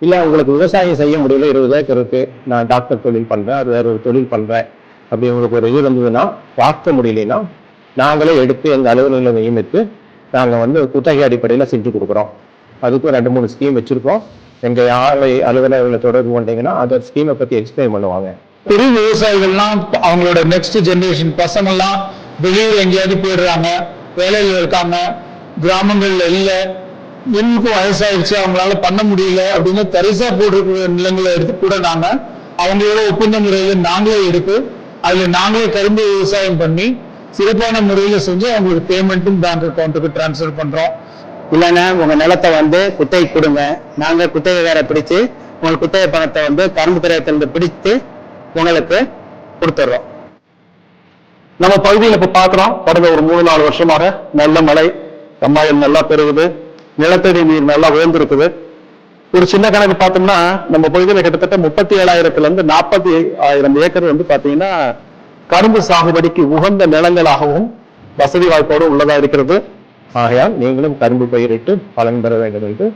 இல்லை உங்களுக்கு விவசாயம் செய்ய முடியல, 20 ஏக்கர் இருக்கு, நான் டாக்டர் தொழில் பண்றேன், அது வேற ஒரு தொழில் பண்றேன், அப்படி உங்களுக்கு ஒரு இது இருந்ததுன்னா பார்க்க முடியலன்னா நாங்களே எடுத்து எங்கள் அலுவலர்களை நியமித்து நாங்கள் வந்து குத்தகை அடிப்படையில் செஞ்சு கொடுக்குறோம். அதுக்கும் 2-3 ஸ்கீம் வச்சிருக்கோம். எங்கள் ஆலை அலுவலர்களை தொடர்பு கொண்டீங்கன்னா அந்த ஸ்கீமை பற்றி எக்ஸ்பிளைன் பண்ணுவாங்க. பெரிய விவசாயிகள்லாம் அவங்களோட நெக்ஸ்ட் ஜெனரேஷன் பசங்கள்லாம் வெளியூர் எங்கேயாவது போயிடுறாங்க, வேலையில் இருக்காங்க, கிராமங்கள்ல இல்லை, இன்னும் வயசாயிடுச்சு, அவங்களால பண்ண முடியல அப்படின்னு தரிசா போட்டிருக்கிற நிலங்களை எடுத்து கூட நாங்க அவங்களோட ஒப்பந்த முறையில நாங்களே எடுத்து அதுல நாங்களே கரும்பு விவசாயம் பண்ணி சிறப்பான முறையில செஞ்சு அவங்களுக்கு பேமெண்ட்டும் பேங்க் அக்கௌண்ட்டுக்கு டிரான்ஸ்ஃபர் பண்றோம். இல்லைன்னா உங்க நிலத்தை வந்து குத்தகை கொடுங்க, நாங்க குத்தகை வேற பிடிச்சு உங்களுக்கு குத்தகை பணத்தை வந்து கரும்பு துறையத்திலிருந்து பிடித்து உங்களுக்கு கொடுத்துடுறோம். நம்ம பகுதியில் இப்ப பாக்குறோம், கடந்த ஒரு 3-4 வருஷமாக நல்ல மழை, கம்மாயில் நல்லா பெறுவது, நிலத்தடி நீர் நல்லா உயர்ந்திருக்குது. ஒரு சின்ன கணக்கு பார்த்தோம்னா நம்ம பகுதியில் கிட்டத்தட்ட 37,000 to 40,000 ஏக்கர் வந்து பாத்தீங்கன்னா கரும்பு சாகுபடிக்கு உகந்த நிலங்களாகவும் வசதி வாய்ப்போடு உள்ளதா இருக்கிறது. ஆகையால் நீங்களும் கரும்பு பயிரிட்டு பலன் பெற வேண்டும் என்று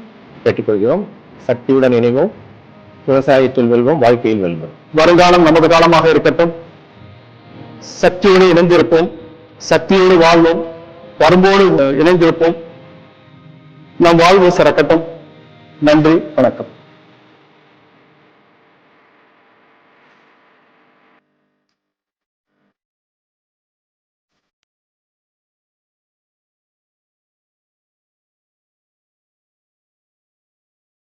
கேட்டுக்கொள்கிறோம். சக்தியுடன் இணைவோம், விவசாயத்தில் வெல்வோம், வாழ்க்கையில் வெல்வோம். வருங்காலம் நமது காலமாக இருக்கட்டும். சக்தியோடு இணைந்திருப்போம், சக்தியோடு வாழ்வோம், கரும்போடு இணைந்திருப்போம். நம் வாழ்வு சிறக்கட்டும். நன்றி, வணக்கம்.